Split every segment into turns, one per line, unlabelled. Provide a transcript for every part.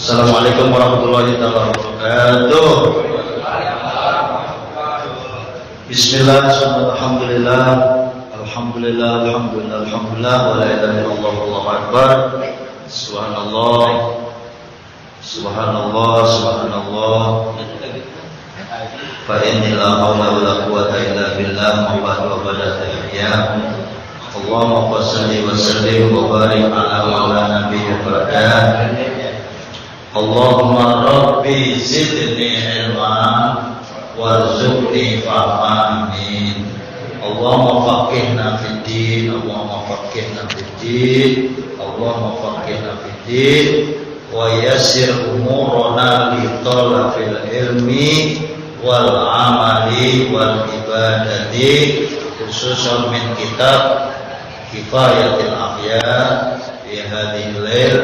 Assalamualaikum warahmatullahi wabarakatuh. Bismillah, alhamdulillah, alhamdulillah, alhamdulillah, alhamdulillah, wa la ilaha illallah, wallahu akbar. Subhanallah, subhanallah, subhanallah. Fa inna la haula wa la quwwata illa billah, wa ba'da tahiyya. Allahumma shalli wa sallim wa barik ala maulana nabiyyina Allahumma rabbi zidni ilma warzuqni fahma, amin. Allahumma faqihna fid din, Allahumma faqihna fid din, Allahumma faqihna fid din, wa yassir umurana li talabil ilmi wal amali wal ibadati, khususan min kitab Kifayatil Akhyar fi hadhil lail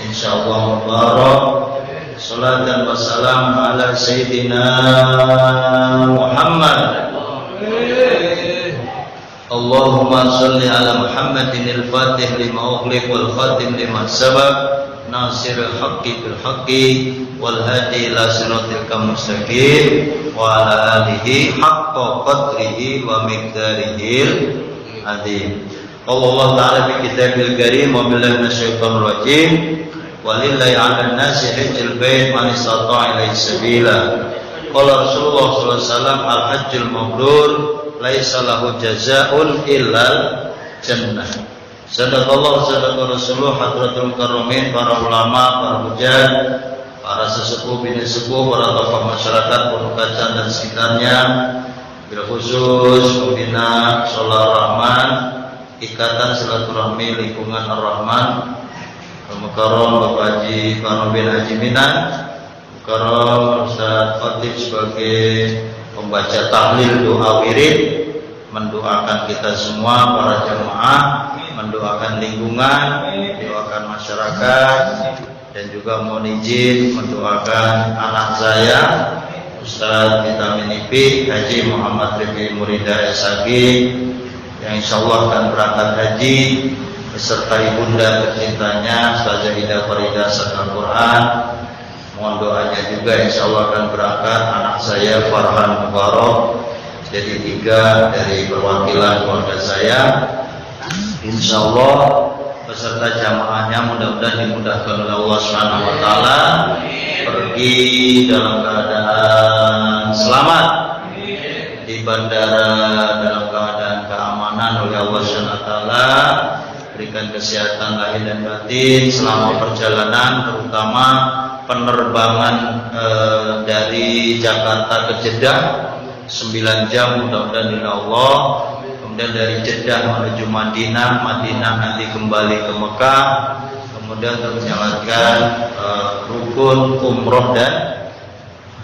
insyaallah mubarak. Salatan wa salam ala sayyidina Muhammad. Allahumma shalli ala Muhammadin al-fatih lima ughliq wal khatim lima sabaq nasiril haqqi bil haqqi wal hadi ila siratil mustaqim wa ala alihi haqqa qadrihi wa miqdarihil azim. Allah Ta'ala fi kitabil karim wa billahi minasyaitonir rajim. Walillahi 'alan nasi hajjul bait man istata'a ilaihi sabila. Qala Rasulullah sallallahu alaihi wasallam al-hajjul mabrur laisa lahu jazaa'un illal jannah. Sadaqallahu sadaqa Rasulullah hadratul karomin, para ulama, para hujjah, para sesepuh bini sepuh, para tokoh masyarakat Purwokerto dan sekitarnya, bil khusus pembina Sholar Rahman, Ikatan Silaturahmi Lingkungan Ar-Rahman, Mukarram Bapak Haji Fano bin Haji Minan, Mukarram Ustaz Khatib sebagai pembaca tahlil doa wirid, mendoakan kita semua para jemaah, mendoakan lingkungan, mendoakan masyarakat, dan juga mohon izin mendoakan anak saya Ustaz Vitamin IP Haji Muhammad Rifki Murida SAG yang insyaallah akan berangkat haji beserta ibunda tercintanya Ustazah Ida Farida Sakal Quran. Mohon doanya juga insyaallah akan berangkat anak saya Farhan Mubarak, jadi 3 dari perwakilan keluarga saya. Insyaallah beserta jamaahnya mudah-mudahan dimudahkan oleh Allah Subhanahu wa taala pergi dalam keadaan selamat di bandara, dalam keadaan keamanan oleh Allah Subhanahu wa taala, berikan kesehatan lahir dan batin selama perjalanan, terutama penerbangan dari Jakarta ke Jeddah 9 jam mudah-mudahan dari Allah. Kemudian dari Jeddah menuju Madinah, Madinah nanti kembali ke Mekah, kemudian menjalankan rukun umroh dan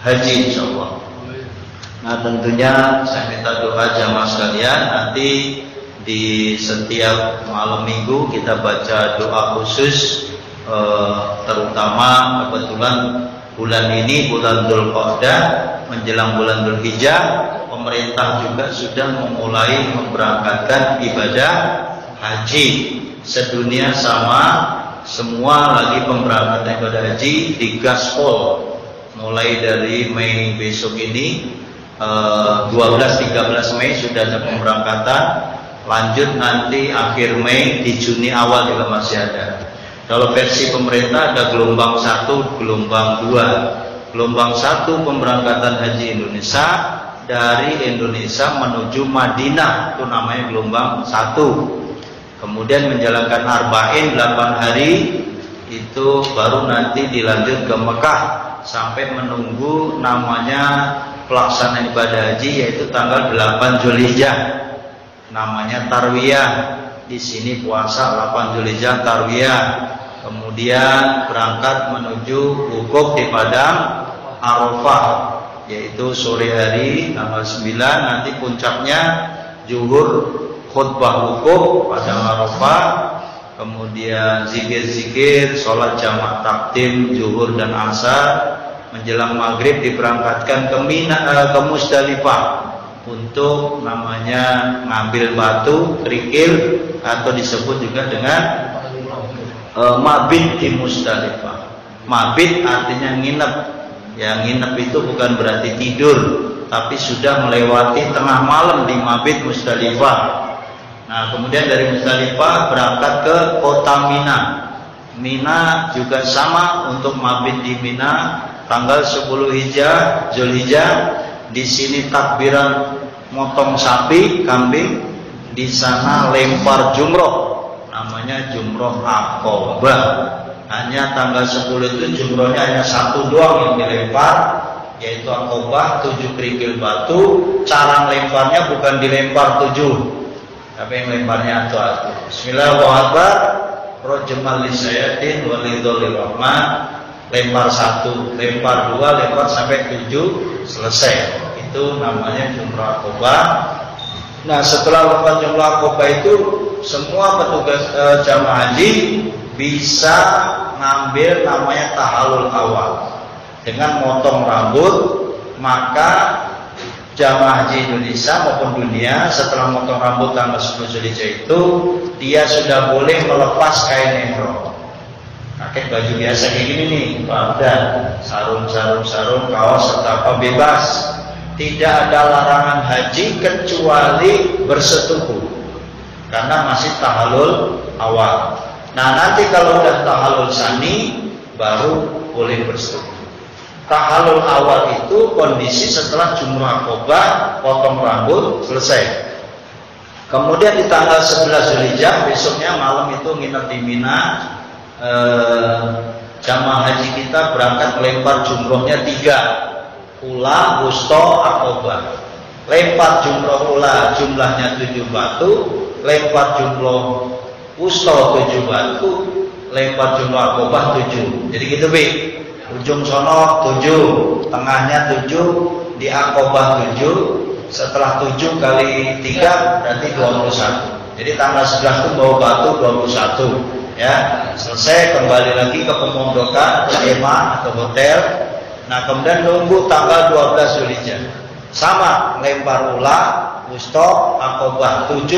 haji insyaallah. Nah tentunya saya minta doa jamaah sekalian, nanti di setiap malam minggu kita baca doa khusus, terutama kebetulan bulan ini bulan Dzulqa'dah menjelang bulan Dzulhijjah, pemerintah juga sudah memulai memberangkatkan ibadah haji sedunia, sama semua lagi pemberangkatan ibadah haji di gaspol mulai dari Mei besok ini, 12-13 Mei sudah ada pemberangkatan, lanjut nanti akhir Mei, di Juni awal juga masih ada. Kalau versi pemerintah ada gelombang 1, gelombang 2. Gelombang 1 pemberangkatan haji Indonesia dari Indonesia menuju Madinah, itu namanya gelombang 1. Kemudian menjalankan arba'in 8 hari, itu baru nanti dilanjut ke Mekah sampai menunggu namanya pelaksanaan ibadah haji, yaitu tanggal 8 Dzulhijjah, namanya tarwiyah. Di sini puasa 8 Dzulhijjah tarwiyah. Kemudian berangkat menuju wukuf di padang Arafah, yaitu sore hari tanggal 9, nanti puncaknya zuhur, khutbah wukuf padang Arafah, kemudian zikir-zikir, sholat jamak takdim zuhur dan asar. Menjelang maghrib diberangkatkan ke ke Musdalifah untuk namanya ngambil batu kerikil, atau disebut juga dengan mabit di Musdalifah. Mabit artinya nginep. Ya, nginep itu bukan berarti tidur, tapi sudah melewati tengah malam di mabit Musdalifah. Nah, kemudian dari Musdalifah berangkat ke kota Mina. Mina juga sama untuk mabit di Mina tanggal 10 Zulhijjah. Di sini takbiran motong sapi, kambing. Di sana lempar jumroh, namanya jumroh Aqobah. Hanya tanggal 10 itu jumrohnya hanya satu doang yang dilempar, yaitu Aqobah, 7 kerikil batu. Cara lemparnya bukan dilempar 7, tapi yang lemparnya atu-atu. Bismillahirrahmanirrahim. Rojemal lisayatin walidolil rahman. Lempar 1, lempar 2, lempar sampai 7, selesai. Itu namanya jumroh Aqobah. Nah, setelah lempar jumroh Aqobah itu semua petugas jamaah haji bisa ngambil namanya tahalul awal dengan motong rambut. Maka jamaah haji Indonesia maupun dunia setelah motong rambut tanggal 10 Zulhijjah itu dia sudah boleh melepas kain ihram. Pakai baju biasa kayak gini nih, badan, sarung, kaos serta apa bebas. Tidak ada larangan haji kecuali bersetubuh karena masih tahalul awal. Nah, nanti kalau udah tahalul sani baru boleh bersetubuh. Tahalul awal itu kondisi setelah jumroh Aqobah, potong rambut, selesai. Kemudian di tanggal 11 Zulhijjah, besoknya malam itu nginep di Mina. Jamaah haji kita berangkat melempar jumrohnya 3, ula, wusto, Aqobah. Lempar jumroh ula jumlahnya 7 batu, lempar jumroh wusto 7 batu, lempar jumroh Aqobah 7. Jadi gitu, Bi. Ujung sono 7, tengahnya 7, di Aqobah 7. Setelah 7 kali 3 berarti 21. Jadi tanggal 11 itu bawa batu 21. Ya, selesai, kembali lagi ke pemondokan, ke kemah atau hotel. Nah, kemudian nunggu tanggal 12 Zulhijjah. Sama, lempar ula, wusto, Aqobah 7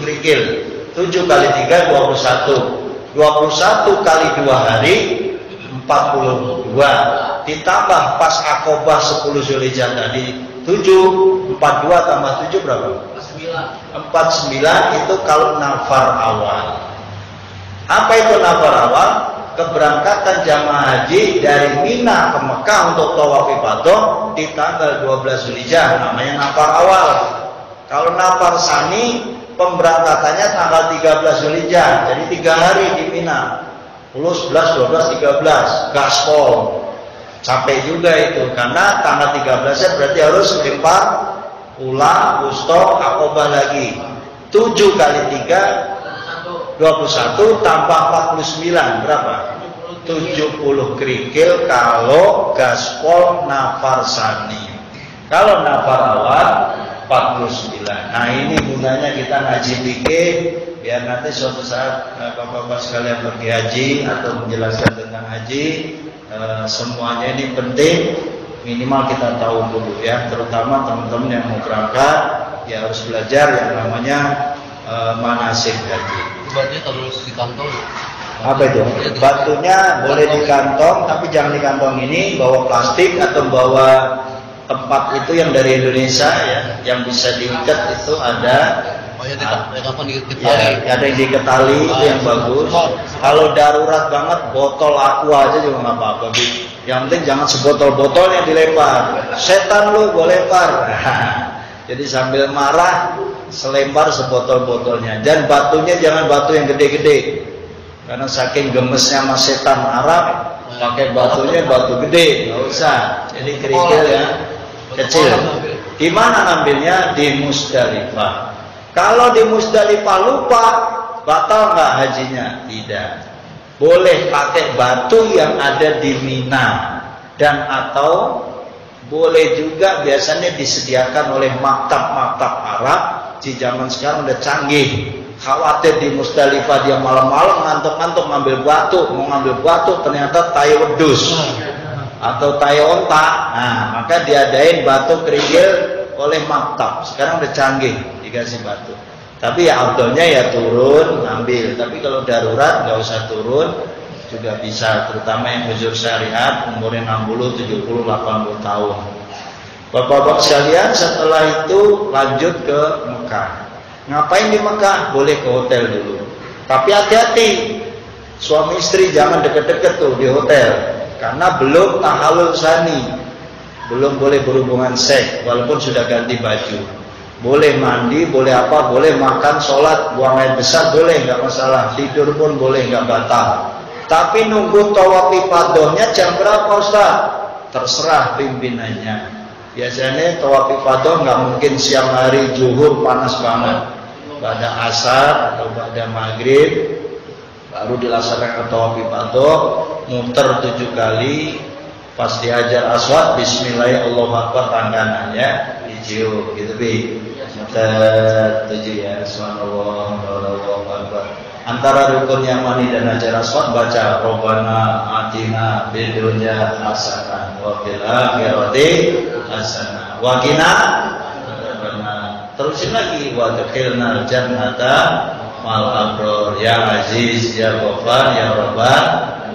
kerikil. 7 kali 3 21. 21 kali 2 hari 42. Ditambah pas Aqobah 10 Zulhijjah tadi 7, 42 tambah 7 berapa? 49 itu kalau nafar awal. Apa itu nafar awal? Keberangkatan jamaah haji dari Mina ke Mekah untuk tawaf ifadah di tanggal 12 Zulhijjah, namanya nafar awal. Kalau nafar sani pemberangkatannya tanggal 13 Zulhijjah, jadi 3 hari di Mina. 10, 11, 12, 13 gaspol. Capek juga itu karena tanggal 13-nya berarti harus lempar ula, wusto, Aqobah lagi. 7 kali 3 21 tambah 49 berapa? 70 kerikil kalau gaspol nafar sani. Kalau nafar awal 49. Nah, ini gunanya kita ngaji fikih biar nanti suatu saat bapak-bapak sekalian pergi haji atau menjelaskan tentang haji, semuanya ini penting. Minimal kita tahu dulu ya, terutama teman-teman yang mau berangkat ya harus belajar yang namanya manasik haji.
Batunya harus di kantong.
Apa itu? Batunya boleh di kantong, tapi jangan di kantong ini, bawa plastik atau bawa tempat itu yang dari Indonesia ya, yang bisa diikat itu ada.
Oh ya, diikat
Ya, ada yang diikat tali itu yang bagus. Kalau darurat banget, botol aqua aja juga nggak apa-apa. Yang penting jangan sebotol-botolnya dilempar. Setan lu gue lempar. Jadi sambil marah selempar sebotol-botolnya. Dan batunya jangan batu yang gede-gede. Karena saking gemesnya sama setan Arab, pakai batunya batu gede, nggak usah. Jadi kerikil ya, kecil. Di mana ngambilnya? Di Musdalifah. Kalau di Musdalifah lupa, batal nggak hajinya? Tidak. Boleh pakai batu yang ada di Mina dan atau boleh juga biasanya disediakan oleh maktab-maktab Arab. Di zaman sekarang udah canggih. Khawatir di Musdalifah dia malam-malam ngantuk-ngantuk ngambil batu, mau ngambil batu ternyata tai wedus atau tai onta. Nah, maka diadain batu kerikil oleh maktab. Sekarang udah canggih dikasih batu. Tapi ya afdolnya ya turun ngambil. Tapi kalau darurat nggak usah turun, juga bisa, terutama yang huzur syariat umurnya 60, 70, 80 tahun. Bapak-bapak sekalian, setelah itu lanjut ke Mekah. Ngapain di Mekah? Boleh ke hotel dulu. Tapi hati-hati, suami istri jangan deket-deket tuh di hotel, karena belum tahallul tsani, belum boleh berhubungan seks, walaupun sudah ganti baju. Boleh mandi, boleh apa, boleh makan, sholat, buang air besar, boleh, nggak masalah. Tidur pun boleh, nggak batal. Tapi nunggu tawaf ifadohnya jam berapa Ustaz? Terserah pimpinannya. Biasanya tawaf ifadoh nggak mungkin siang hari zuhur panas banget. Pada asar atau pada maghrib baru dilaksanakan tawaf ifadoh, muter 7 kali. Pas di Hajar Aswad, Bismillah, Allahu Akbar, tangannya dicium, gitu bi. Muter 7 ya, Subhanallah, Allahu Akbar. Antara rukun Yamani dan Hajar Aswad baca Robbana atina fid dunya hasanah wa fil akhirati hasanah wa qina adzabannar. Terusin lagi wa adkhilnal jannata mal abrar ya aziz ya ghafar ya rabbal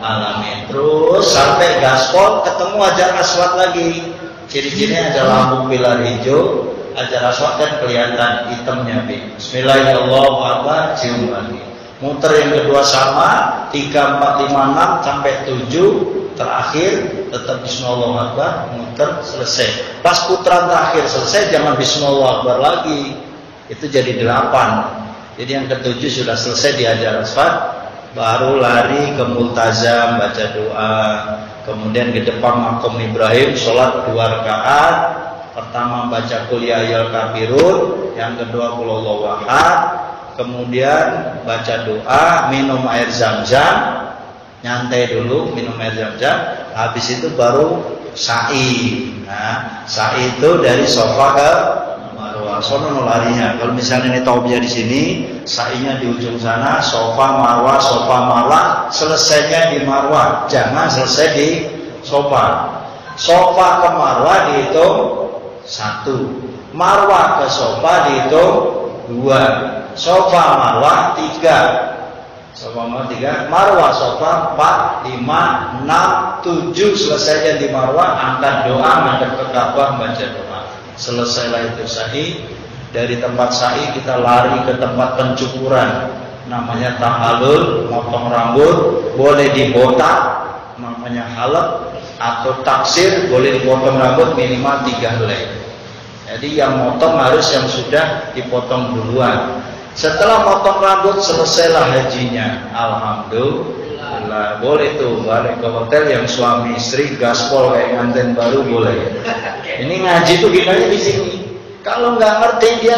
alamin. Terus sampai gaspol ketemu Hajar Aswad lagi. Ciri-cirinya ada lampu pilar hijau. Hajar Aswad kan kelihatan hitamnya bi. Bismillahirrahmanirrahim, cium lagi. Muter yang kedua sama, 3, 4, 5, 6 sampai 7, terakhir tetap Bismillahirrahmanirrahim, muter selesai. Pas putaran terakhir selesai, jangan Bismillahirrahmanirrahim lagi, itu jadi 8. Jadi yang ke-7 sudah selesai di Hajar Aswad, baru lari ke Multazam baca doa, kemudian ke depan Makom Ibrahim sholat 2 rakaat. Pertama baca Qul ya ayyuhal kafirun, yang kedua Qul huwallahu ahad. Kemudian baca doa, minum air zam-zam, nyantai dulu, minum air zam-zam. Habis itu baru sa'i. Nah, sa'i itu dari Sofa ke Marwah. Sono larinya. Kalau misalnya ini taubiyah di sini, sa'inya di ujung sana, Sofa Marwah, selesainya di Marwah. Jangan selesai di Sofa. Sofa ke Marwah dihitung 1, Marwah ke Sofa dihitung 2. Sofa Marwah 3, Sofa Marwah 3, Marwah Sofa 4, 5, 6, 7 selesainya di Marwah, angkat doa, menghadap ke Ka'bah, baca doa. Selesailah itu sa'i. Dari tempat sa'i kita lari ke tempat pencukuran, namanya tahallul, motong rambut, boleh dibotak, namanya halaq, atau taksir, boleh dipotong rambut minimal 3 helai. Jadi yang motong harus yang sudah dipotong duluan. Setelah potong rambut selesailah hajinya. Alhamdulillah. Boleh tuh balik ke hotel yang suami istri gaspol kayak nganten baru boleh. Ini ngaji tuh ginanya di sini. Kalau nggak ngerti dia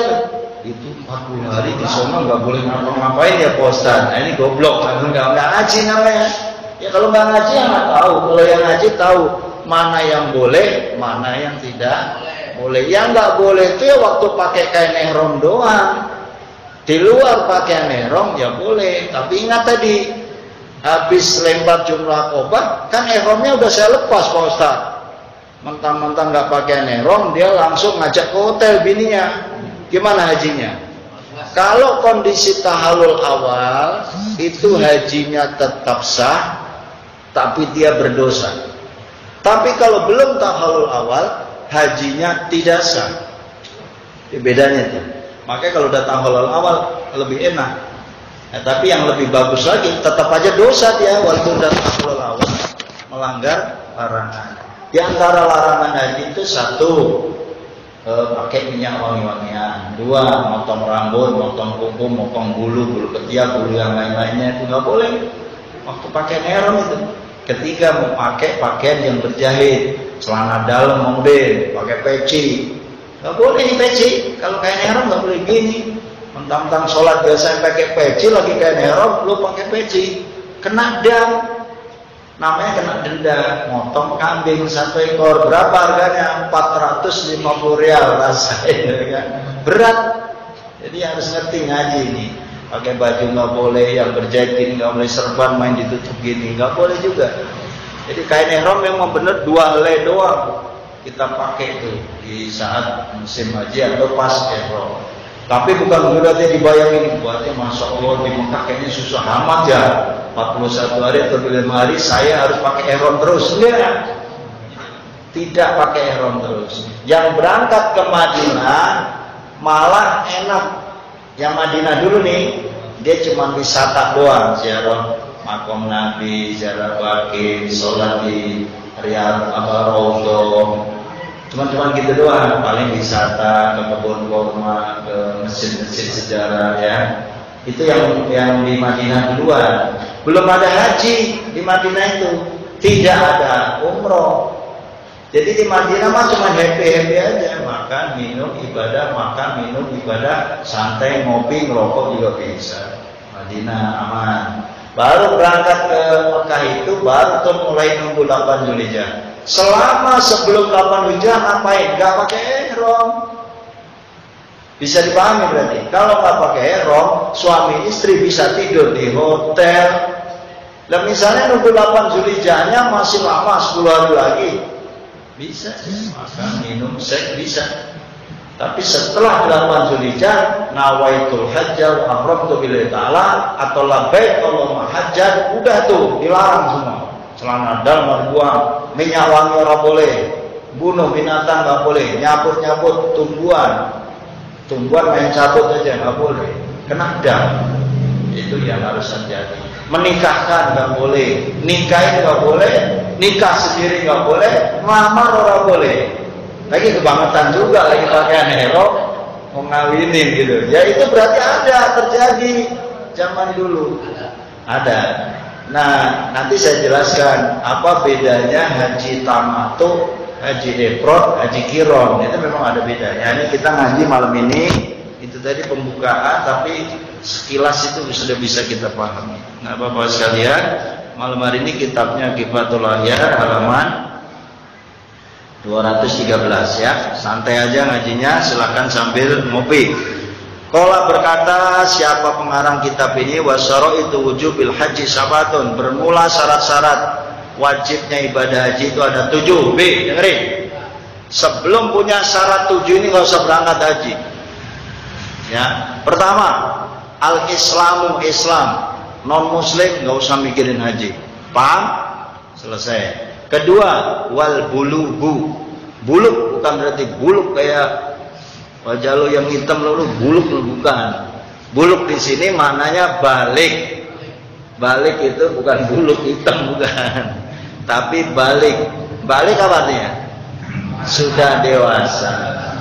itu 40 hari di sana nggak boleh ngapa-ngapain ya Pak Ustaz. Nah, ini goblok, nggak ngaji namanya. Ya kalau nggak ngaji ya nggak tahu. Kalau yang ngaji tahu mana yang boleh, mana yang tidak boleh. Yang nggak boleh itu ya waktu pakai kain ihram doang. Di luar pakaian ihram ya boleh, tapi ingat tadi habis lempar jumlah obat kan ihramnya udah saya lepas Pak Ustaz. Mentang-mentang nggak pakaian ihram dia langsung ngajak ke hotel bininya. Gimana hajinya? Kalau kondisi tahallul awal itu hajinya tetap sah, tapi dia berdosa. Tapi kalau belum tahallul awal hajinya tidak sah. Ini bedanya tuh. Makanya kalau udah tahallul awal lebih enak. Nah, tapi yang lebih bagus lagi tetap aja dosa dia walaupun udah tahallul awal, melanggar larangan. Di antara larangan haji itu 1, pakai minyak wangi-wangian. 2, motong rambut, motong kuku, motong bulu ketiak, bulu yang lain-lainnya itu nggak boleh. Waktu pakai ihram itu. 3, mau pakai pakaian yang berjahit, celana dalam mode, pakai peci. Nggak boleh nih peci. Kalau kain ihram nggak boleh gini. Mentang-mentang sholat biasa pakai peci, lagi kain ihram lu pakai peci, kena dam. Namanya kena denda. Motong kambing 1 ekor berapa harganya? 450 rial rasanya. Berat. Jadi harus ngerti ngaji ini. Pakai baju nggak boleh, yang berjahit gini nggak boleh, serban main ditutup gini nggak boleh juga. Jadi kain ihram memang bener 2 helai doang kita pakai itu di saat musim haji atau pas ihram. Tapi bukan berarti dibayangin buatnya masya Allah di Mekah kayaknya susah amat ya.
41 hari atau 5 hari saya harus pakai ihram terus. Enggak. Tidak pakai ihram terus. Yang berangkat ke Madinah malah enak. Yang Madinah dulu nih, dia cuma wisata doang, ziarah makam Nabi, ziarah Baqi, sholat di Riyadh Raudhah. Cuma gitu doang, paling wisata ke kebun kurma, ke masjid-masjid sejarah ya. Itu yang di Madinah duluan. Belum ada haji di Madinah itu, tidak ada umroh. Jadi di Madinah mah cuma happy aja, makan, minum, ibadah, makan, minum, ibadah, santai, ngopi, ngerokok juga bisa. Madinah aman. Baru berangkat ke Mekah itu baru tuh mulai nunggu 8 Zulhijjah. Selama sebelum 8 Zulhijjah ngapain? Gak pakai ihram. Bisa dipahami berarti. Kalau nggak pakai ihram, suami istri bisa tidur di hotel. Dan misalnya nunggu 8 Zulhijjahnya masih lama 10 hari lagi. Bisa, makan, minum, seks bisa. Tapi setelah 8 Zulhijjah, nawaitul hajjah wa amratu billahi ta'ala atau labbaik Allahumma hajjan, udah tuh dilarang semua. Celana dalam harus buang, minyak wangi ora boleh, bunuh binatang nggak boleh, nyabut tumbuhan main cabut aja nggak boleh, kena dam. Itu yang harus hati-hati. Menikahkan nggak boleh, nikahin nggak boleh, nikah sendiri nggak boleh, ngelamar ora boleh. Lagi kebangetan juga, lagi pakaian hero mau ngawinin gitu. Ya itu berarti ada terjadi zaman dulu. Ada. Nah, nanti saya jelaskan apa bedanya haji tamattu, haji ifrad, haji qiran. Itu memang ada bedanya. Ini kita ngaji malam ini, itu tadi pembukaan, tapi sekilas itu sudah bisa kita pahami. Nah, Bapak sekalian, malam hari ini kitabnya Kifatul Ahyar halaman 213 ya. Santai aja ngajinya, silakan sambil ngopi. Qala berkata siapa pengarang kitab ini, wasyara itu wujubil haji sabatun, bermula syarat-syarat wajibnya ibadah haji itu ada 7. B, dengerin. Sebelum punya syarat 7 ini nggak usah berangkat haji. Ya, pertama al-islamu Islam, non muslim nggak usah mikirin haji. Paham? Selesai. Kedua wal bulugu, buluk bukan berarti buluk kayak wajah lo yang hitam lo buluk lo bukan. Buluk di sini maknanya balik. Balik itu bukan buluk hitam bukan. Tapi balik. Balik apa artinya? Sudah dewasa.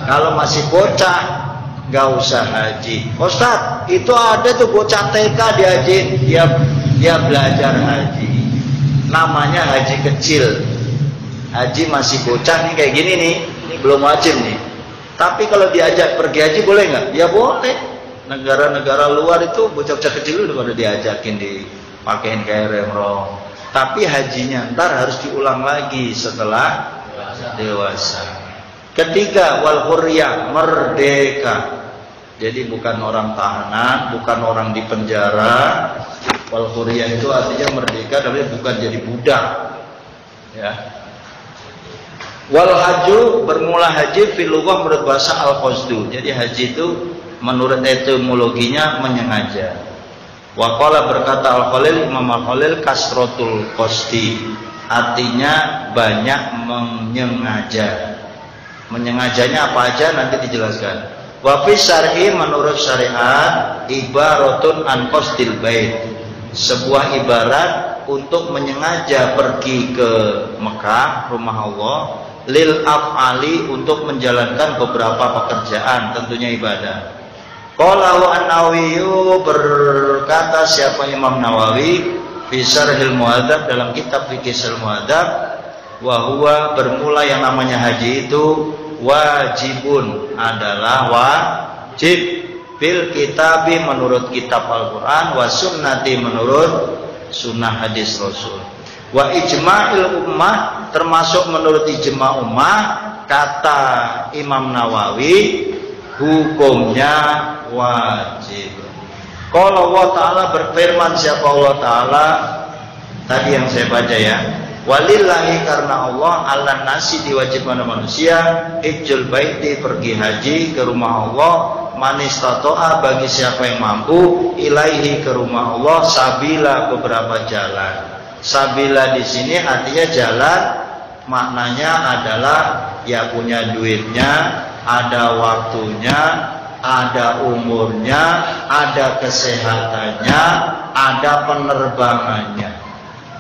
Kalau masih bocah nggak usah haji. Ustaz, itu ada tuh bocah TK dihajiin, dia belajar haji. Namanya haji kecil. Haji masih bocah nih kayak gini nih, ini belum wajib nih. Tapi kalau diajak pergi haji boleh nggak? Ya boleh. Negara-negara luar itu bocah-bocah kecil udah pada diajakin dipakein kayak remrong. Tapi hajinya ntar harus diulang lagi setelah dewasa. Ketiga wal hurriyah, merdeka. Jadi bukan orang tahanan, bukan orang di penjara. Wal hurriyah itu artinya merdeka, tapi bukan jadi budak. Ya. Wal haju, bermula haji fil lughah menurut bahasa al-qasdu. Jadi haji itu menurut etimologinya menyengaja. Wa qala berkata al-Khalil, Imam al-Khalil, kasratul qasdi, artinya banyak menyengaja. Menyengajanya apa aja nanti dijelaskan. Wa fi syar'i, menurut syariat, ibaratun an qasdil bait, sebuah ibarat untuk menyengaja pergi ke Mekah, rumah Allah, lil af'ali, untuk menjalankan beberapa pekerjaan, tentunya ibadah. Qala an-Nawawi, berkata siapa Imam Nawawi fi Syarhil Muhadzab, dalam kitab Fikih Syarhil Muhadzab, wa huwa, bermula yang namanya haji itu wajibun, adalah wajib, bil kitabi, menurut kitab Al-Quran, wa sunnati, menurut sunnah hadis Rasul, wa ijma'il ummah, termasuk menurut ijma' ummah. Kata Imam Nawawi, hukumnya wajib. Kalau Allah Ta'ala berfirman, siapa Allah Ta'ala tadi yang saya baca ya, walillahi, karena Allah, ala nasi, diwajibkan manusia, ijul baiti, pergi haji ke rumah Allah, manistato'a bagi siapa yang mampu ilaihi ke rumah Allah sabila beberapa jalan. Sabila di sini artinya jalan, maknanya adalah ya punya duitnya, ada waktunya, ada umurnya, ada kesehatannya, ada penerbangannya.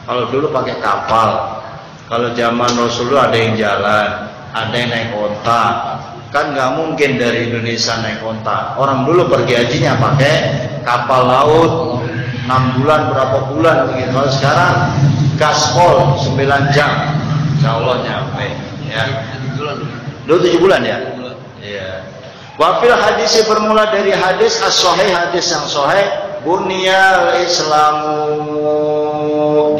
Kalau dulu pakai kapal, kalau zaman Rasulullah ada yang jalan, ada yang naik onta. Kan nggak mungkin dari Indonesia naik onta. Orang dulu pergi hajinya pakai kapal laut, 6 bulan berapa bulan begitu. Kalau sekarang gaspol 9 jam, insya Allah nyampe. Ya. Dulu 7 bulan ya. Iya. Wafil hadis bermula dari hadis as-sahih, hadis yang sahih, bunyal Islamu,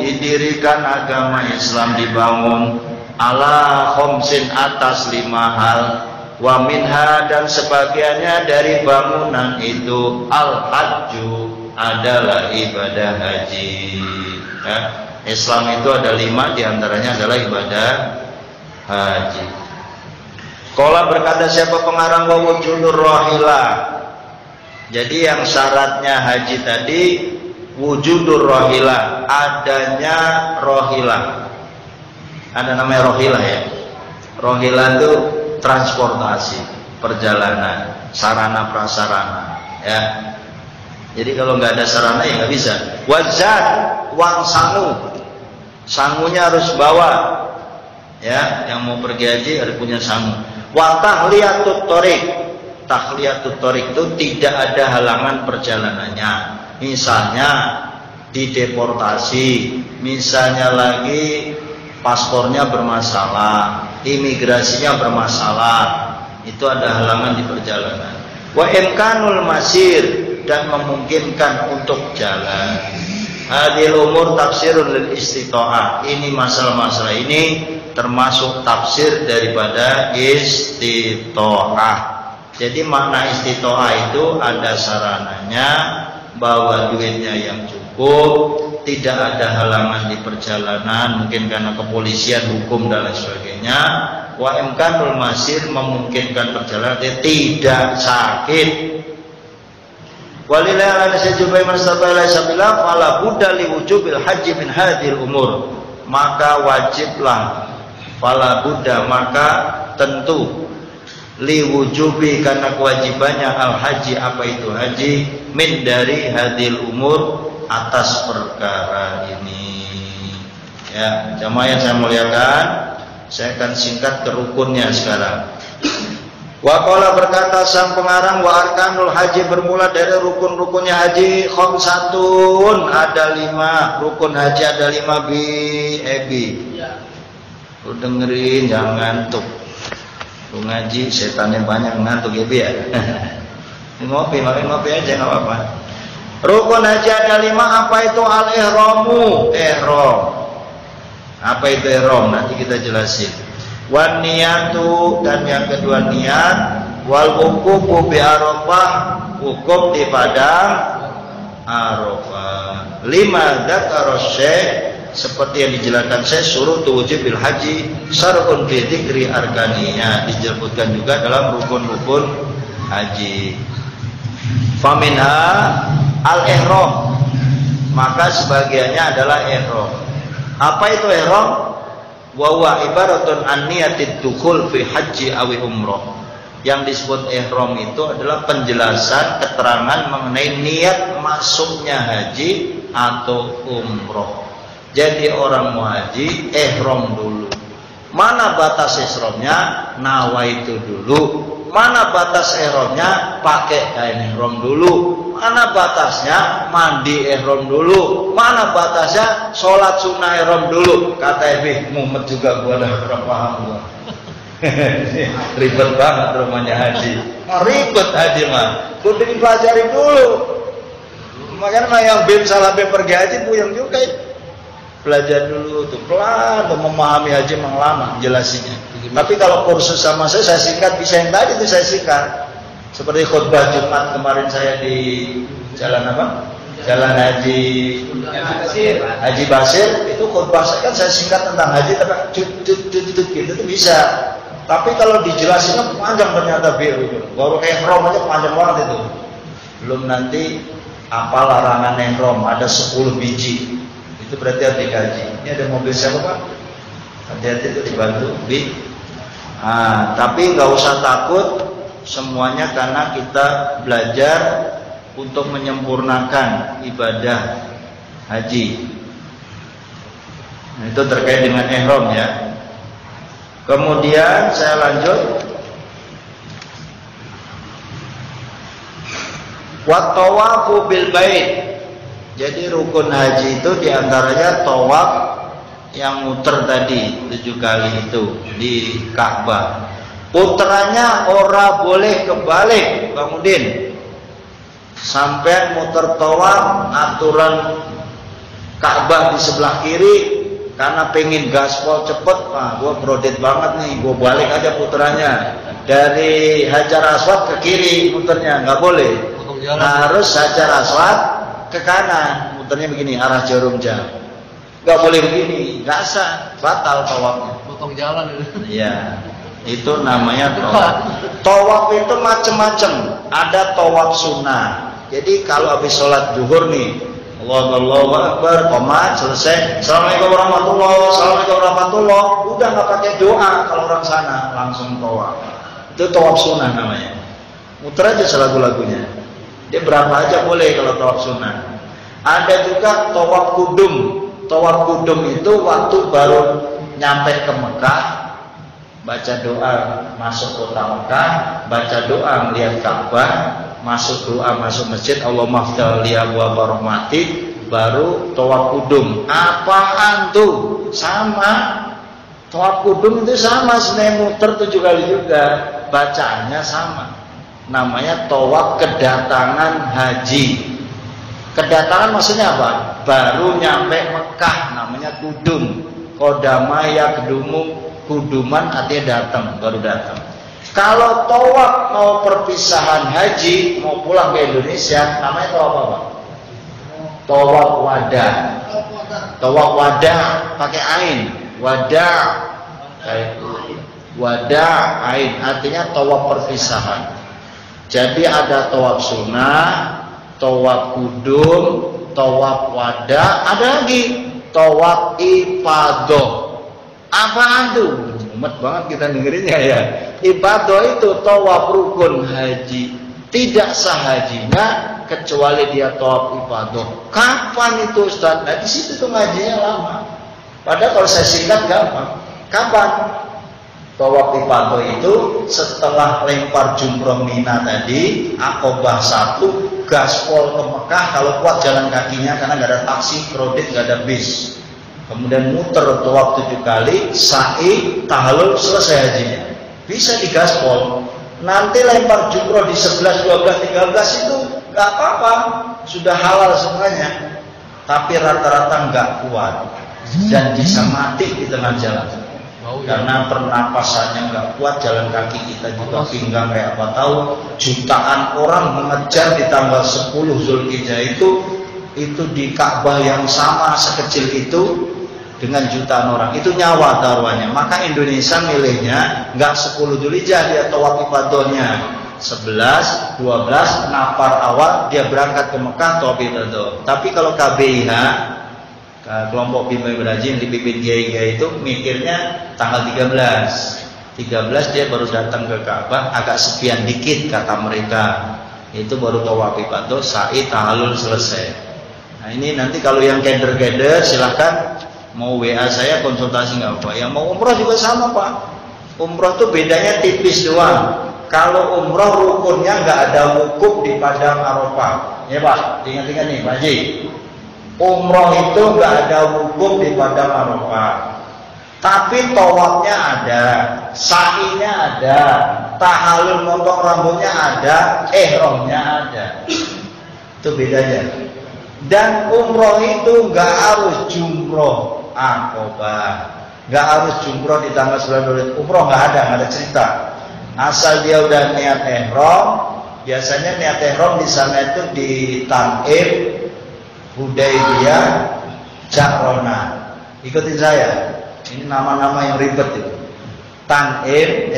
didirikan agama Islam, dibangun ala khomsin atas 5 hal, wa minha dan sebagiannya dari bangunan itu al-hajju adalah ibadah haji. Ya. Islam itu ada 5, diantaranya adalah ibadah haji. Qala berkata siapa pengarang wa wujudur rohilah. Jadi yang syaratnya haji tadi wujudur rohilah, adanya rohilah. Ada namanya rohilah ya. Rohilah itu transportasi, perjalanan, sarana prasarana. Ya. Jadi kalau nggak ada sarana ya nggak bisa. Wazat, uang sangu, sangunya harus bawa. Ya, yang mau pergi haji harus punya sangu. Wa tahliyatut thoriq, tahliyatut thoriq itu tidak ada halangan perjalanannya. Misalnya dideportasi, misalnya lagi paspornya bermasalah, imigrasinya bermasalah, itu ada halangan di perjalanan. Wa imkanul masir, dan memungkinkan untuk jalan. Hadil umur tafsirun lil istita'ah. Ini masalah-masalah ini termasuk tafsir daripada istita'ah. Jadi makna istita'ah itu ada sarananya, bawa duitnya yang cukup, tidak ada halangan di perjalanan, mungkin karena kepolisian, hukum dan lain sebagainya. Wa imkanul masir, memungkinkan perjalanan, tidak sakit. Walillahi ala nasyubai mastafaila sabila fala budda li wujubil haji min hadhil umur. Maka wajiblah, fala budda maka tentu, li wujubi karena kewajibannya al haji, apa itu haji, min dari hadhil umur, atas perkara ini. Ya, jamaah yang saya muliakan, saya akan singkat ke rukunnya sekarang. Wa qala berkata sang pengarang, wa arkanul haji bermula dari rukun-rukunnya haji khamsatun, ada 5 rukun haji, ada 5 bi. Lu dengerin jangan ngantuk. Lu ngaji setannya banyak ngantuk ya bi ya. Ngopi, makin ngopi aja nggak apa-apa. Rukun haji ada 5, apa itu al-ihramu? Ihram. Apa itu ihram? Nanti kita jelasin. Wan niyatu, dan yang kedua niat, wal wuqufu bi Arafah, wukuf di padang Arafah. 5 dzakara syekh, seperti yang dijelaskan saya, suruh wujubil haji syar'un fi dzikri arkaninya, disebutkan juga dalam rukun-rukun haji. Faminha al-ihram, maka sebagiannya adalah ihram. Apa itu ihram? Wa huwa ibaratun an niyatid dukhul fi haji awi umrah. Yang disebut ihram itu adalah penjelasan, keterangan mengenai niat masuknya haji atau umrah. Jadi orang mau haji ihram dulu. Mana batas ihramnya? Nawaitu dulu. Mana batas ihramnya? Pakai kain ihram dulu. Mana batasnya? Mandi ihram dulu. Mana batasnya? Sholat sunnah ihram dulu. Kata Ibnu Muhammad juga, gua udah kurang paham gua. Ribet banget rumahnya haji. Ribet haji mah. Kudu dipelajari dulu. Makanya yang bim salah bim pergi haji puyeng juga itu. Belajar dulu tuh pelan, memahami haji memang lama jelasinya. Tapi kalau kursus sama saya singkat, bisa yang tadi itu saya singkat. Seperti khutbah Jumat kemarin saya di jalan apa? Jalan Haji Basir, itu khutbah saya kan saya singkat tentang haji, tapi gitu tuh bisa. Tapi kalau dijelasinnya panjang ternyata itu. Baru ihram aja panjang banget itu. Belum nanti apa larangan ihram, ada 10 biji. Itu berarti harus dikaji. Ini ada mobil siapa Pak? Hati-hati itu dibantu Bi. Tapi nggak usah takut, semuanya karena kita belajar untuk menyempurnakan ibadah haji. Nah, itu terkait dengan ihram ya. Kemudian saya lanjut. Wa tawafu bil bait. Jadi rukun haji itu diantaranya tawaf yang muter tadi 7 kali itu di Ka'bah. Putranya ora boleh kebalik, kemudian sampai muter tawaf aturan Ka'bah di sebelah kiri. Karena pengen gaspol cepet, gue brodet banget nih, gue balik aja puterannya dari Hajar Aswad ke kiri muternya, nggak boleh. Harus Hajar Aswad ke kanan, muternya begini arah Jarum Jam. Nggak boleh begini, nggak sah, batal tawafnya.
Potong jalan.
Iya, itu namanya tawaf. Tawaf itu macam-macam, ada tawaf sunnah. Jadi kalau habis sholat zuhur nih, Allahu Akbar, qomat, selesai. Assalamualaikum warahmatullahi. Udah nggak pakai doa kalau orang sana, langsung tawaf. Itu tawaf sunnah namanya. Muter aja selagu-lagunya. Dia berapa aja boleh kalau tawaf sunnah. Ada juga tawaf kudum. Tawaf kudum itu waktu baru nyampe ke Mekah, baca doa masuk kota Mekah, baca doa melihat Ka'bah, masuk doa masuk masjid, Allahumma ftah li abwaaba rahmatik, baru tawaf kudum. Apaan tuh? Sama. Tawaf kudum itu sama, sebenarnya muter 7 kali juga, bacaannya sama. Namanya tawaf kedatangan haji. Kedatangan maksudnya apa? Baru nyampe Mekah, namanya kudum. Kodama ya kuduman artinya datang, baru datang. Kalau tawaf mau perpisahan haji, mau pulang ke Indonesia, namanya tawaf apa? Tawaf wada. Tawaf wada pakai ain. Wada. Wada ain artinya tawaf perpisahan. Jadi ada tawaf sunnah, tawaf kudum, tawaf wada, ada lagi tawaf ifadah. Apaan tuh? Umat banget kita dengerinnya ya. Ibadah itu tawaf rukun haji. Tidak sah hajinya kecuali dia tawaf ibadah. Kapan itu Ustaz? Nah di situ tuh ngajinya lama. Padahal kalau saya singkat gampang. Kapan? Tawaf ibadah itu setelah lempar jumroh Mina tadi, Aqobah 1, gaspol ke Mekah. Kalau kuat jalan kakinya karena nggak ada taksi, kredit, nggak ada bis. Kemudian muter tawaf 7 kali, sa'i, tahallul, selesai hajinya. Bisa digaspol. Nanti lempar jumroh di 11, 12, 13 itu nggak apa-apa, sudah halal semuanya. Tapi rata-rata nggak kuat dan bisa mati di tengah jalan. Karena pernapasannya nggak kuat, jalan kaki kita juga pinggang kayak apa tahu. Jutaan orang mengejar di tanggal 10 Zulhijjah itu di Ka'bah yang sama sekecil itu dengan jutaan orang, itu nyawa taruhannya. Maka Indonesia milihnya nggak 10 Dzulhijjah dia tawaf ibadahnya, 11, 12 nafar awal dia berangkat ke Mekah tawaf ibadah. Tapi kalau KBIH kelompok bimbing berhaji yang dipimpin kiai itu mikirnya tanggal 13 dia baru datang ke Ka'bah, agak sepian dikit kata mereka. Itu baru tawaf ibadah, sa'i, tahallul, selesai. Nah ini nanti kalau yang keder-keder silahkan mau WA saya konsultasi nggak apa. Yang mau umroh juga sama Pak. Umroh tuh bedanya tipis doang. Kalau umroh rukunnya nggak ada wukuf di padang Arafah. Ya Pak, ingat-ingat nih Pak Haji. Umroh itu nggak ada wukuf di padang Arafah. Tapi tawafnya ada, sa'inya ada, tahallul motong rambutnya ada, ihramnya ada. Itu bedanya. Dan umroh itu nggak harus jumroh Aqobah, nggak harus jumroh di tanggal 9 umroh, nggak ada cerita. Asal dia udah niat ihram, biasanya niat ihram di sana itu di Tan'im, Hudaybiyah, Ja'rona. Ikutin saya, ini nama-nama yang ribet itu. Tan'im,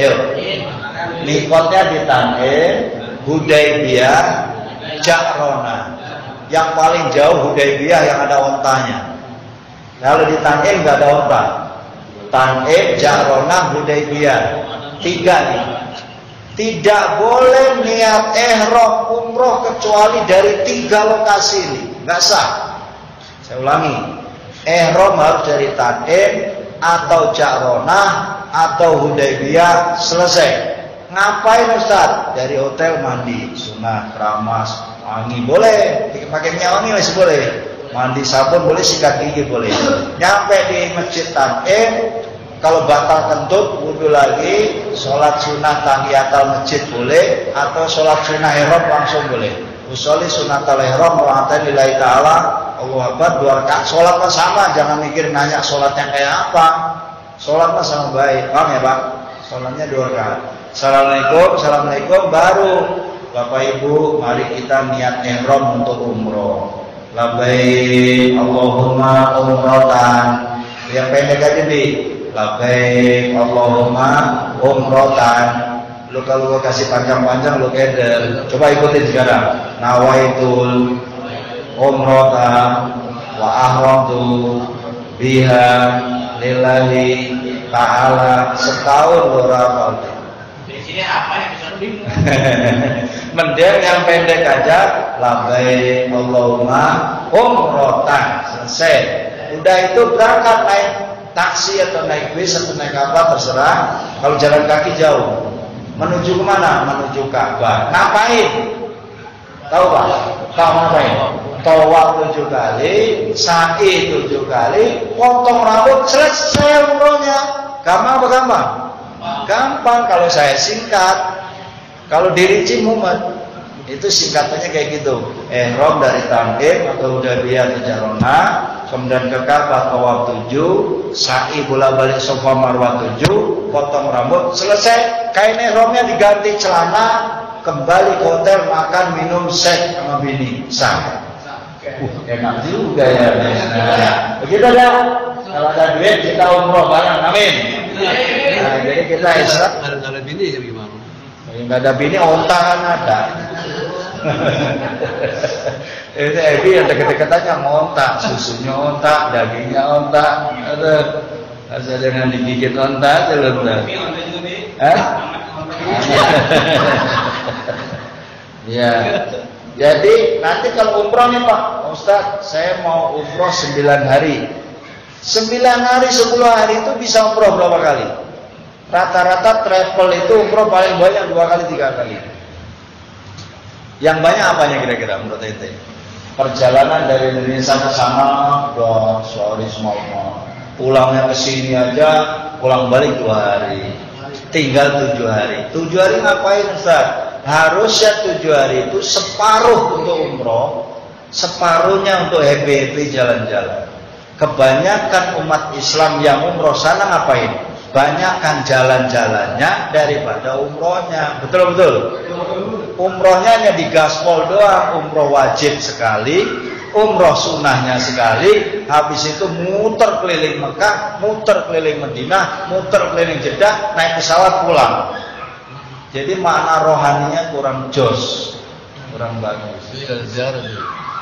mikotnya di Tan'im, Hudaybiyah, Ja'rona. Yang paling jauh Hudaybiyah yang ada ontanya. Kalau di Tan'im nggak ada onta. Tan'im, Ja'rona, Hudaybiyah. 3 nih. Tidak boleh niat ihram umroh kecuali dari 3 lokasi ini. Nggak sah. Saya ulangi. Ihram harus dari Tan'im atau Ja'rona atau Hudaybiyah, selesai. Ngapain Ustaz? Dari hotel mandi, sunah, keramas, wangi boleh, pakai minyak wangi masih boleh, mandi sabun boleh, sikat gigi boleh. Nyampe di masjid Tan'im, kalau batal kentut, wudhu lagi, sholat sunnah tahiyatul masjid boleh, atau sholat sunnah ihram langsung boleh. Usolli sunnatul ihram wa atan lillahi ta'ala, Allahu Akbar, 2 rakaat. Sholatnya sama, jangan mikir nanya sholatnya kayak apa. Sholatnya sama baik, paham ya Pak? Sholatnya 2 rakaat. Assalamualaikum, baru Bapak Ibu, mari kita niat ihram untuk umroh. Labbaik Allahumma umrotan. Yang pendek aja nih. Labbaik Allahumma umrotan. Lu kalau gua kasih panjang-panjang lu keder. Coba ikutin sekarang. Nawaitul umrotan wa ahramtu biha lillahi ta'ala. Setahun berapa?
Di sini apa yang bisa bingung?
Mending yang pendek aja. Labbaik Allahumma umrotan. Selesai. Udah itu berangkat naik taksi atau naik bis atau naik apa terserah. Kalau jalan kaki jauh. Menuju kemana? Menuju Ka'bah. Ngapain? Tahu Pak? Tahu ngapain? Tawaf 7 kali, sa'i 7 kali, potong rambut, selesai umrohnya. Gampang apa gampang? Gampang kalau saya singkat. Kalau dirinci mumet, itu singkatannya kayak gitu. Ihram dari Tan'im atau Hudaybiyah atau Ja'rona, kemudian ke Ka'bah tawaf 7, sa'i bolak-balik Safa Marwah 7, potong rambut, selesai. Kain ihramnya diganti celana, kembali ke hotel, makan, minum, seks sama bini, sah. Enak juga ya. Nah, begitu dah. Kalau ada duit kita umroh bareng, amin. Nah, jadi kita isra.
Nggak ada bini ya gimana?
Nggak ada bini, onta kan ada. Itu Ebi yang deket-deket aja ngontak, susunya onta, dagingnya onta. Ada dengan digigit onta, terus. Ya. Jadi nanti kalau umroh nih Pak Ustaz, saya mau umroh 9 hari. 9 hari, 10 hari itu bisa umroh berapa kali? Rata-rata travel itu umroh paling banyak 2 kali, 3 kali. Yang banyak apanya kira-kira menurut ente? Perjalanan dari Indonesia ke sana udah sehari semalam. Pulangnya ke sini aja, pulang balik 2 hari. Tinggal 7 hari. 7 hari ngapain Ustaz? Harusnya 7 hari itu separuh untuk umroh, separuhnya untuk happy-happy jalan-jalan. Kebanyakan umat Islam yang umroh sana ngapain? Banyakkan jalan-jalannya daripada umrohnya. Betul-betul. Umrohnya hanya di gaspol doang. Umroh wajib sekali, umroh sunnahnya sekali. Habis itu muter keliling Mekah, muter keliling Madinah, muter keliling Jeddah, naik pesawat pulang. Jadi makna rohaninya kurang jos, kurang bagus.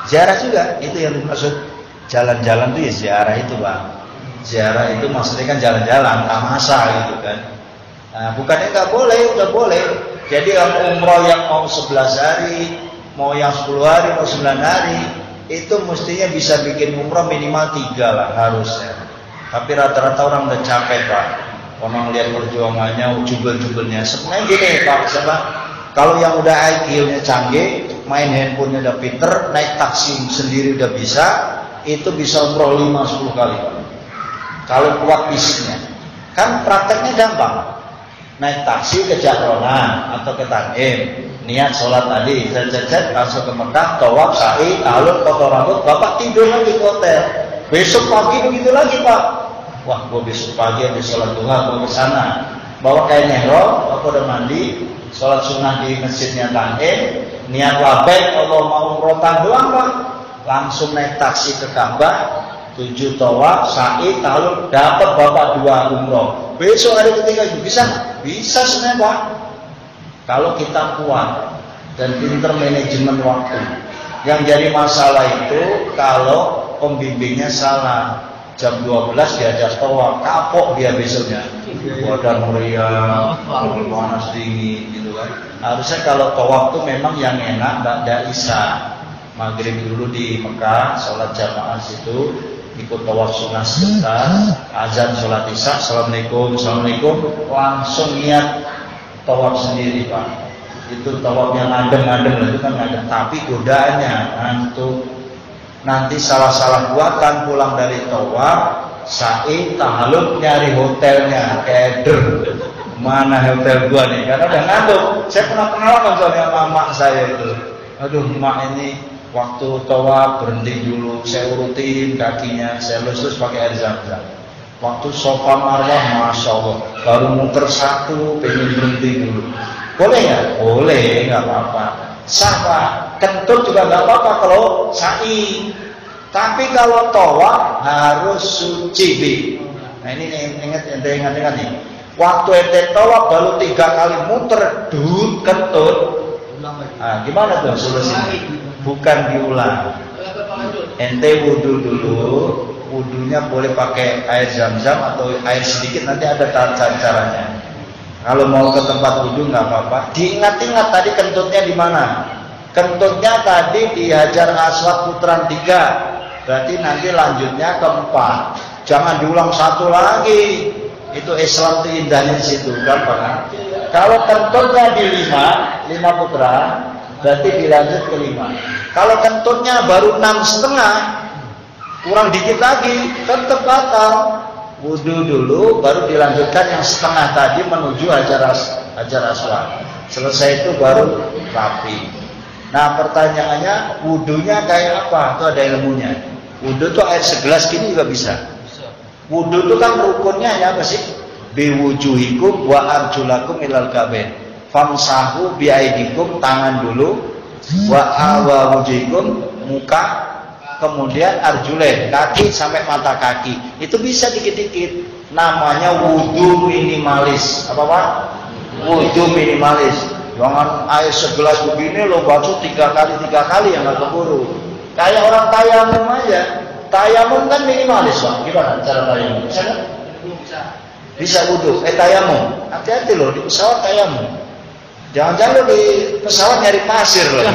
Ziarah juga, itu yang dimaksud jalan-jalan itu ya ziarah itu Bang. Ziarah itu maksudnya kan jalan-jalan, tamasa gitu kan. Nah, bukannya nggak boleh, udah boleh. Jadi yang umroh yang mau 11 hari, mau yang 10 hari, mau 9 hari, itu mestinya bisa bikin umroh minimal 3 lah harusnya. Tapi rata-rata orang udah capek Pak. Orang lihat perjuangannya, jubel-jubelnya. Sebenarnya gini Pak, siapa? Kalau yang udah IQ-nya canggih, main handphonenya udah pinter, naik taksi sendiri udah bisa, itu bisa umroh 5-10 kali. Kalau kuat fisiknya, kan prakteknya gampang. Naik taksi ke Ja'rona atau ke Tan'im, niat sholat tadi, cet langsung ke Mekah, tawaf, sa'i, taluk, potong rambut, bapak tidur lagi ke hotel. Besok pagi begitu lagi Pak. Wah, gue besok pagi habis sholat duha, gue kesana. Bawa kain ihram, aku udah mandi, sholat sunnah di masjidnya Tan'im, niat labbaik, Allah mau umroh doang Pak. Langsung naik taksi ke Ka'bah, 7 tawaf, sa'i, tahlul, dapat bapak 2 umroh. Besok hari ketiga bisa? Bisa sebenarnya Pak. Kalau kita kuat dan pinter manajemen waktu. Yang jadi masalah itu kalau pembimbingnya salah. Jam 12 diajak tawaf, kapok dia besoknya. Badan meriah, panas dingin gitu kan. Harusnya kalau tawaf itu memang yang enak ba'da isya. Maghrib dulu di Mekah, sholat jamaah situ, ikut tawaf sunnah sebentar, azan sholat isya, assalamualaikum, assalamualaikum, langsung niat tawaf sendiri Pak. Itu tawaf yang ngadem-ngadem itu kan ngadem, tapi godaannya ngantuk. Nanti salah-salah buatan pulang dari tawaf, sa'i, tahlul, nyari hotelnya, keder. Mana hotel gua nih? Karena udah ngantuk. Saya pernah pengalaman soalnya sama mak saya itu. Aduh, mak ini waktu tawaf berhenti dulu, saya urutin kakinya, saya lus pakai air zam-zam. Waktu sofa marwah, masya Allah, baru muter 1, pengen berhenti dulu. Boleh nggak? Boleh, nggak apa-apa. Sah Pak, kentut juga nggak apa-apa kalau sa'i. Tapi kalau tawaf harus suci Bi. Nah ini ingat nih. Waktu ente tawaf baru 3 kali muter, kentut. Nah, gimana tuh solusinya? Bukan diulang. Ente wudu dulu, wudunya boleh pakai air zam-zam atau air sedikit, nanti ada caranya. Kalau mau ke tempat wudu nggak apa-apa. Diingat-ingat tadi kentutnya di mana? Kentutnya tadi di Hajar Aswad putaran 3. Berarti nanti lanjutnya ke 4. Jangan diulang 1 lagi. Itu Islam itu indahnya di situ, gampang kan? Kalau kentutnya di 5 putaran, berarti dilanjut ke 5. Kalau kentutnya baru 6,5, kurang dikit lagi, tetap batal. Wudu dulu, baru dilanjutkan yang setengah tadi menuju Hajar Aswad. Selesai itu baru rapi. Nah pertanyaannya, wudunya kayak apa? Itu ada ilmunya. Wudu tuh air segelas gini juga bisa. Wudu itu kan rukunnya ya apa sih? Biwujuhikum wa arjulakum ilal kabain. Famsahu biaidikum, tangan dulu, wa wujuhikum, muka, kemudian arjulain, kaki sampai mata kaki. Itu bisa dikit-dikit. Namanya wudu minimalis. Apa Pak? Wudu minimalis. Jangan air segelas begini lo basuh 3 kali yang nggak keburu. Kayak orang tayamum aja. Tayamum kan minimalis Pak. Gimana cara tayamum? Bisa kan? Bisa wudu. Tayamum. Hati-hati loh di pesawat tayamum. Jangan-jangan lo di pesawat nyari pasir loh.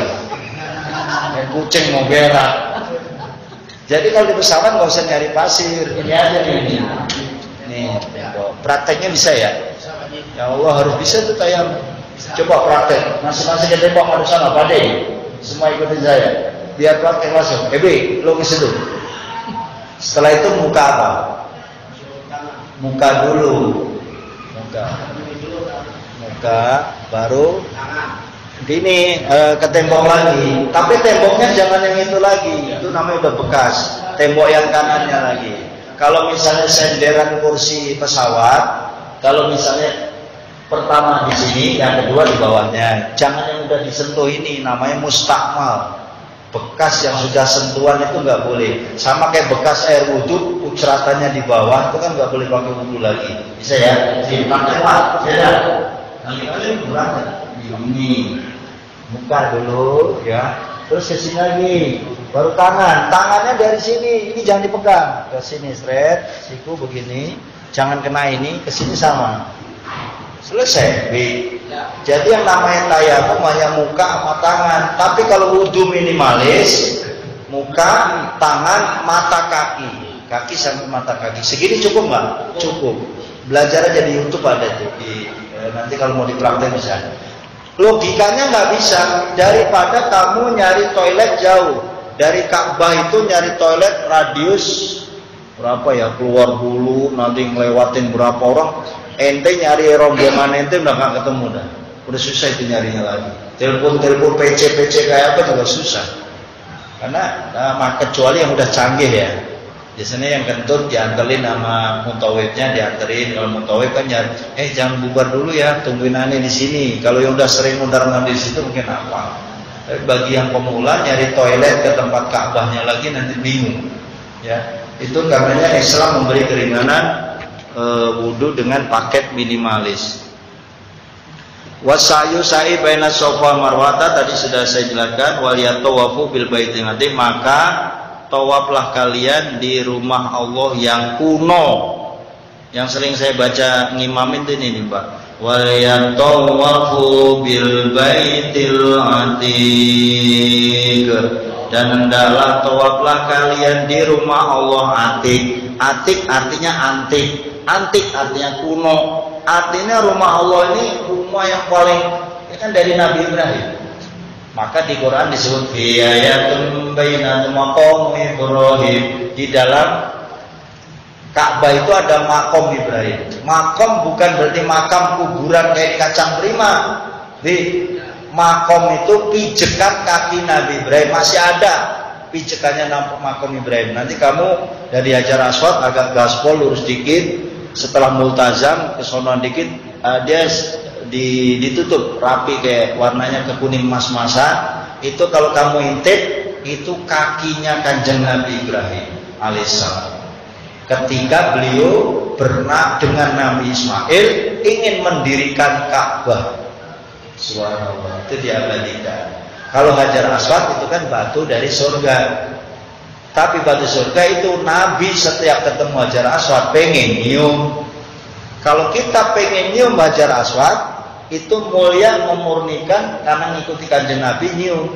Kayak kucing mau berak. Jadi kalau di pesawat nggak usah nyari pasir. Ini aja nih. Nih, prakteknya bisa ya. Ya Allah harus bisa tuh tayamum. Coba praktek. Masing-masing ke tembok ada sana, Pak De. Semua ikutin saya. Biar praktek langsung. Ebe, lo ke situ. Setelah itu muka apa? Muka dulu. Muka, baru gini ke tembok lagi. Tapi temboknya jangan yang itu lagi. Itu namanya udah bekas. Tembok yang kanannya lagi. Kalau misalnya senderan kursi pesawat, kalau misalnya pertama di sini, yang kedua di bawahnya. Jangan yang udah disentuh ini, namanya mustakmal. Bekas yang sudah sentuhan itu nggak boleh. Sama kayak bekas air wudhu, ucratannya di bawah itu kan nggak boleh pakai wudhu lagi. Bisa ya? Pakai apa? Bisa. Kali kurang. Ini muka dulu, ya. Terus ke sini lagi. Baru tangan. Tangannya dari sini. Ini jangan dipegang. Ke sini straight. Siku begini. Jangan kena ini. Ke sini sama. Selesai. Jadi yang namanya tayamum hanya muka sama tangan. Tapi kalau wudu minimalis, muka, tangan, mata kaki. Kaki sampai mata kaki. Segini cukup nggak? Cukup. Belajar aja di YouTube ada tuh. Nanti kalau mau dipraktek bisa. Logikanya nggak bisa. Daripada kamu nyari toilet jauh. Dari Ka'bah itu nyari toilet radius berapa ya? Keluar dulu, nanti ngelewatin berapa orang. Ente nyari rombongan ente udah gak ketemu dah. Udah susah itu nyarinya lagi. Telepon PC kayak apa juga susah. Karena kecuali yang udah canggih ya. Biasanya yang kentut dianterin sama mutawibnya, dianterin. Kalau mutawib kan jangan bubar dulu ya, tungguin aneh di sini. Kalau yang udah sering mundar-mandir di situ mungkin apa. Tapi bagi yang pemula nyari toilet ke tempat Ka'bahnya lagi nanti bingung. Ya. Itu karenanya Islam memberi keringanan wudhu dengan paket minimalis. Wasayu sa'i baina Safa Marwata tadi sudah saya jelaskan. Waliyatawafu bil baitil atiq, maka tawaflah kalian di rumah Allah yang kuno. Yang sering saya baca ngimamin itu ini Pak. Waliyatawafu bil baitil atiq, dan hendaklah tawaflah kalian di rumah Allah atiq. Atiq artinya antik. Antik artinya kuno. Artinya rumah Allah ini rumah yang paling, ini kan dari Nabi Ibrahim. Maka di Quran disebut ayatun bainatul maqam Ibrahim. Di dalam Ka'bah itu ada makom Ibrahim. Makom bukan berarti makam kuburan kayak kacang prima. Di makom itu pijekan kaki Nabi Ibrahim, masih ada pijekannya nampak makom Ibrahim. Nanti kamu dari Hajar Aswad agak gaspol lurus dikit, setelah multazam ke sono dikit, dia ditutup rapi kayak warnanya kekuning emas-emasan. Itu kalau kamu intip, itu kakinya Kanjeng Nabi Ibrahim alaihissalam. Ketika beliau pernah dengan Nabi Ismail ingin mendirikan Ka'bah. Subhanallah, itu diabadikan. Kalau Hajar Aswad itu kan batu dari surga. Tapi batu surga itu Nabi setiap ketemu Hajar Aswad pengen nyium. Kalau kita pengen nyium Hajar Aswad, itu mulia memurnikan karena ngikuti Kanjeng Nabi nyium.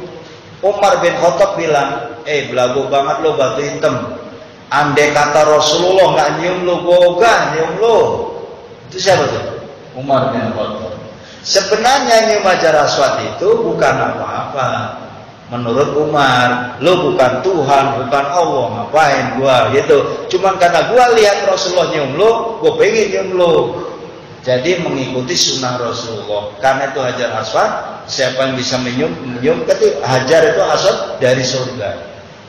Umar bin Khattab bilang, belagu banget lo batu hitam. Andai kata Rasulullah nggak nyium lo, boga nyium lo. Itu siapa tuh? Umar bin Khattab. Sebenarnya nyium Hajar Aswad itu bukan apa-apa. Menurut Umar, lo bukan Tuhan, bukan Allah, ngapain gua gitu. Cuman karena gua lihat Rasulullah nyium lo, gua pengen nyium lo. Jadi mengikuti sunnah Rasulullah. Karena itu Hajar Aswad, siapa yang bisa menyium ketika Hajar itu Aswad dari surga,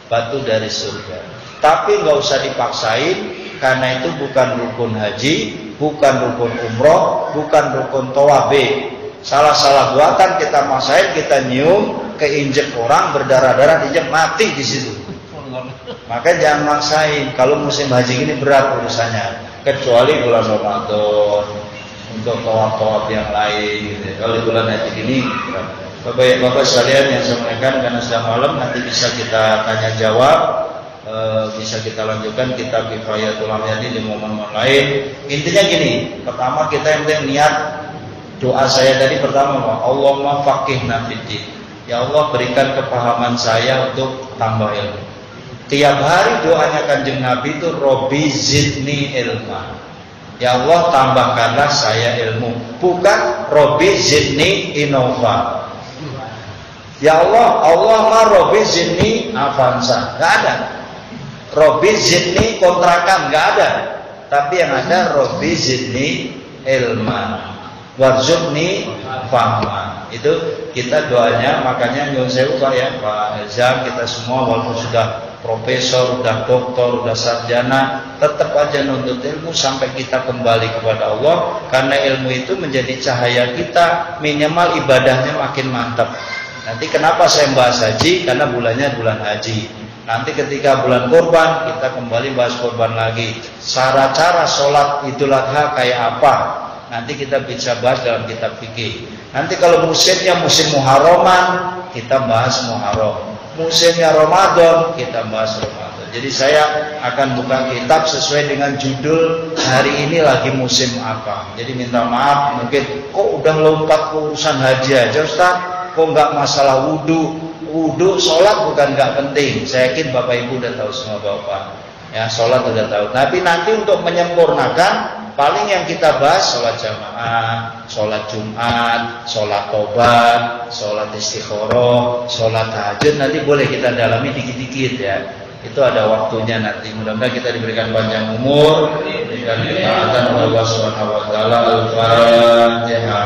batu dari surga. Tapi nggak usah dipaksain, karena itu bukan rukun haji, bukan rukun umroh, bukan rukun tawaf. Salah-salah buatan kita maksain, kita nyium, keinjek orang berdarah-darah, injek mati di situ. Maka jangan maksain. Kalau musim haji ini berat urusannya, kecuali bulan Ramadan untuk tawaf-tawaf yang lain. Gitu. Kalau di bulan haji ini berat. Bapak sekalian yang saya muliakan, karena sudah malam, nanti bisa kita tanya jawab, bisa kita lanjutkan kitab Kifayatul Amyadi di momen-momen lain. Intinya gini, pertama kita yang penting niat. Doa saya tadi pertama, Allahumma faqihna fiddin. Ya Allah, berikan kepahaman saya untuk tambah ilmu. Tiap hari doanya Kanjeng Nabi itu Robbi zidni ilma. Ya Allah, tambahkanlah saya ilmu. Bukan Robbi zidni innova. Ya Allah, Allahumma Robbi zidni avanza. Gak ada. Robbi zidni kontrakan, gak ada. Tapi yang ada Robbi zidni ilma. Warzuqni fahma. Itu kita doanya. Makanya nyuwun sewu Pak ya, Pak Elzam, kita semua walaupun sudah profesor, sudah doktor, sudah sarjana, tetap aja nuntut ilmu sampai kita kembali kepada Allah. Karena ilmu itu menjadi cahaya kita, minimal ibadahnya makin mantap. Nanti kenapa saya bahas haji? Karena bulannya bulan haji. Nanti ketika bulan kurban, kita kembali bahas kurban lagi. Cara-cara sholat Idul Adha kayak apa? Nanti kita bisa bahas dalam kitab fikih. Nanti kalau musimnya musim Muharraman, kita bahas Muharram. Musimnya Ramadan, kita bahas Ramadan. Jadi saya akan buka kitab sesuai dengan judul hari ini lagi musim apa. Jadi minta maaf, mungkin kok udah lompat ke urusan haji aja Ustaz, kok nggak masalah wudhu. Wudhu, sholat bukan nggak penting. Saya yakin Bapak Ibu udah tahu semua Bapak. Ya, sholat udah tahu. Tapi nanti untuk menyempurnakan, paling yang kita bahas sholat jamaah, sholat Jumat, sholat tobat, sholat istikharah, sholat tahajud. Nanti boleh kita dalami dikit-dikit ya. Itu ada waktunya nanti. Mudah-mudahan kita diberikan panjang umur, diberikan ketaatan oleh Allah Subhanahu wa taala. Al-Fatihah.